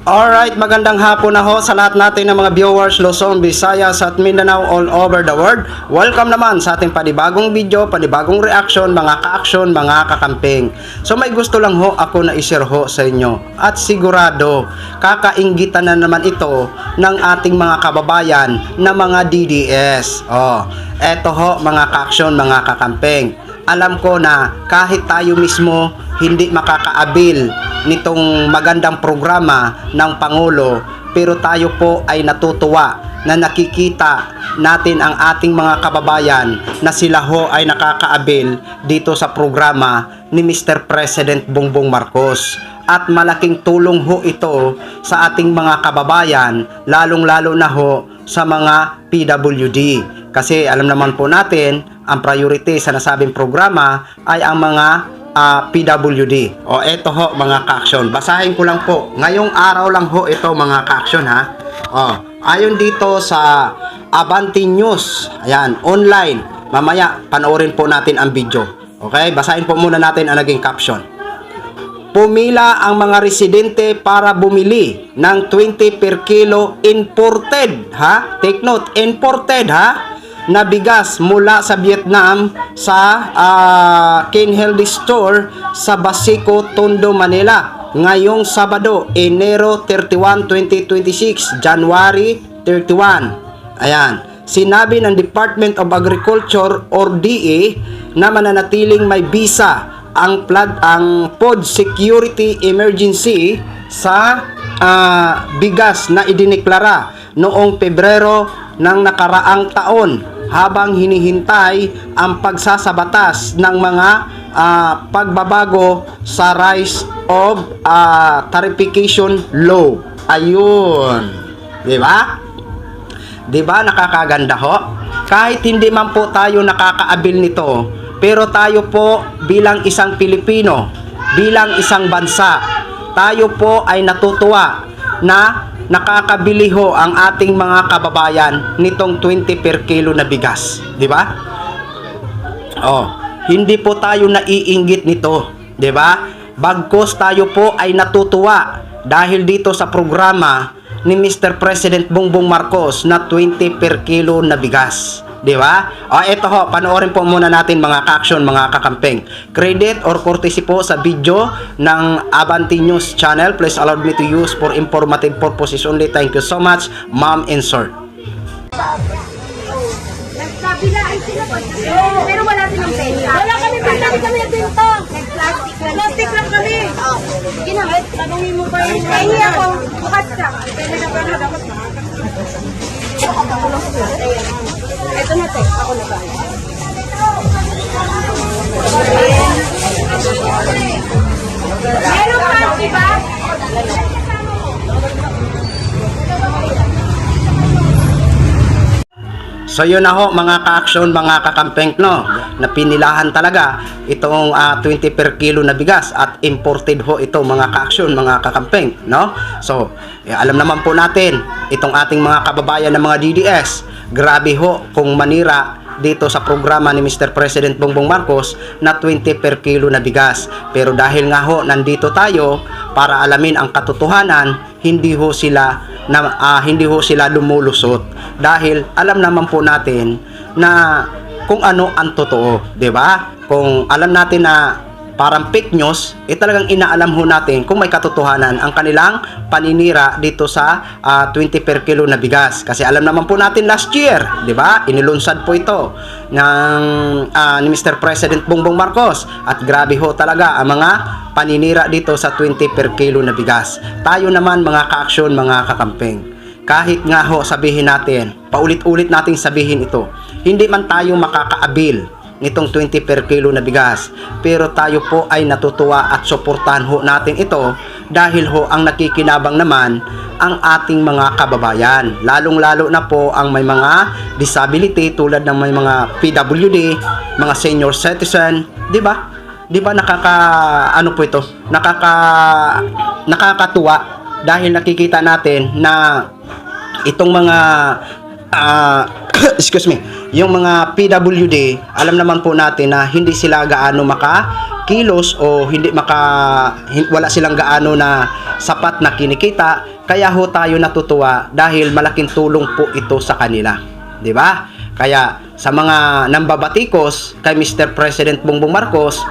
Alright, magandang hapon na ho sa lahat natin ng mga viewers Luzon, Visayas at Mindanao all over the world. Welcome naman sa ating panibagong video, panibagong reaction, mga ka-action, mga kakamping. So may gusto lang ho ako na i-share ho sa inyo at sigurado kakainggitan na naman ito ng ating mga kababayan na mga DDS. Eto ho mga ka-action, mga kakamping. Alam ko na kahit tayo mismo hindi makakaabil nitong magandang programa ng Pangulo, pero tayo po ay natutuwa na nakikita natin ang ating mga kababayan na sila ho ay nakakaabil dito sa programa ni Mr. President Bongbong Marcos. At malaking tulong ho ito sa ating mga kababayan, lalong-lalo na ho sa mga PWD. Kasi alam naman po natin, ang priority sa nasabing programa ay ang mga PWD. Eto ho mga ka-action. Basahin ko lang po. Ngayong araw lang ho ito mga ka-action ha. Ayon dito sa Avanti News. Ayan, online. Mamaya panoorin po natin ang video. Okay? Basahin po muna natin ang naging caption. Pumila ang mga residente para bumili ng 20 per kilo imported, ha? Take note, imported, ha? Na bigas mula sa Vietnam sa King Healthy Store sa Basico, Tondo, Manila ngayong Sabado, Enero 31, 2026, January 31. Ayan, sinabi ng Department of Agriculture or DA na mananatiling may visa ang food security emergency sa bigas na idineklara noong Pebrero ng nakaraang taon habang hinihintay ang pagsasabatas ng mga pagbabago sa Rise of Tarification Law. Ayun. Di ba? Di ba nakakaganda ho? Kahit hindi man po tayo nakakaabil nito, pero tayo po bilang isang Pilipino, bilang isang bansa, tayo po ay natutuwa na nakakabili ho ang ating mga kababayan nitong 20 per kilo na bigas, di ba? Hindi po tayo naiinggit nito, di ba? Bagkus tayo po ay natutuwa dahil dito sa programa ni Mr. President Bongbong Marcos na 20 per kilo na bigas. Di ba? Ito ho, panoorin po muna natin mga ka-action, mga kakamping. Credit or courtesy po sa video ng Avanti News channel. Please allow me to use for informative purposes only. Thank you so much, Ma'am and Sir. Nagsabilaan sila po. Pero wala silang pesa. Wala kami pesa. Kami nagtinto. Nag-plastic lang. Plastic lang kami. Sige na. Tanungin mo pa yun. Kaini ako. Bukas ka. Kaya nagpapala dapat na. Ito na te. Ako na ba? Meron ka, diba? So yun na ho mga ka-action, mga kakampeng, no, na pinilahan talaga itong 20 per kilo na bigas at imported ho ito mga ka-action, mga kakampeng, no. So alam naman po natin itong ating mga kababayan ng mga DDS, grabe ho kung manira dito sa programa ni Mr. President Bongbong Marcos na 20 per kilo na bigas. Pero dahil nga ho nandito tayo para alamin ang katotohanan, hindi ho sila lumulusot dahil alam naman po natin na kung ano ang totoo, 'di ba? Kung alam natin na parang fake news, talagang inaalam ho natin kung may katotohanan ang kanilang paninira dito sa 20 per kilo na bigas. Kasi alam naman po natin last year, 'di ba? Inilunsad po ito ng ni Mr. President Bongbong Marcos at grabe ho talaga ang mga paninira dito sa 20 per kilo na bigas. Tayo naman mga ka-action, mga kakamping, kahit nga ho sabihin natin, paulit-ulit nating sabihin ito, hindi man tayo makakaabil nitong 20 per kilo na bigas, pero tayo po ay natutuwa at suportahan ho natin ito dahil ho ang nakikinabang naman ang ating mga kababayan, lalong-lalo na po ang may mga disability tulad ng may mga PWD, mga senior citizen, di ba? Di ba nakakatuwa dahil nakikita natin na itong mga excuse me, yung mga PWD, alam naman po natin na hindi sila gaano makakilos o wala silang gaano na sapat na kinikita, kaya ho tayo natutuwa dahil malaking tulong po ito sa kanila, di ba? Kaya sa mga nambabatikos kay Mr. President Bongbong Marcos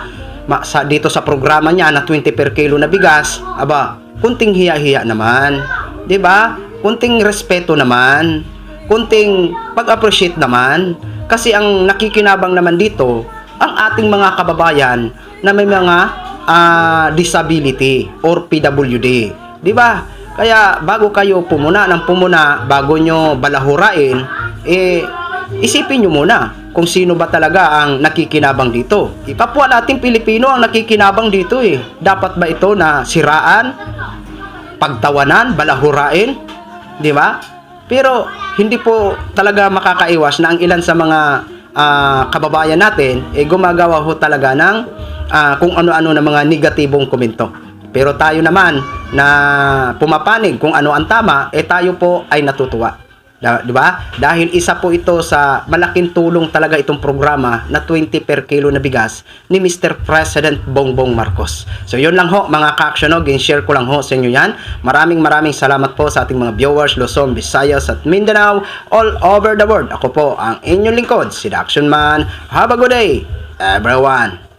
dito sa programa niya na 20 per kilo na bigas, aba, kunting hiya-hiya naman, di ba? Kunting respeto naman, kunting pag-appreciate naman, kasi ang nakikinabang naman dito ang ating mga kababayan na may mga disability or PWD, di ba? Kaya bago kayo pumuna ng pumuna, bago nyo balahurain, isipin nyo muna kung sino ba talaga ang nakikinabang dito. Kapwa natin Pilipino ang nakikinabang dito eh. Dapat ba ito na siraan, pagtawanan, balahurain, di ba? Pero hindi po talaga makakaiwas na ang ilan sa mga kababayan natin gumagawa ho talaga ng kung ano-ano na mga negatibong komento. Pero tayo naman na pumapanig kung ano ang tama, tayo po ay natutuwa. Di ba? Dahil isa po ito sa malaking tulong talaga itong programa na 20 per kilo na bigas ni Mr. President Bongbong Marcos. So yun lang ho mga ka-action, share ko lang ho sa inyo yan. Maraming salamat po sa ating mga viewers Luzon, Visayas at Mindanao all over the world. Ako po ang inyong lingkod, si The Action Man. Have a good day, everyone.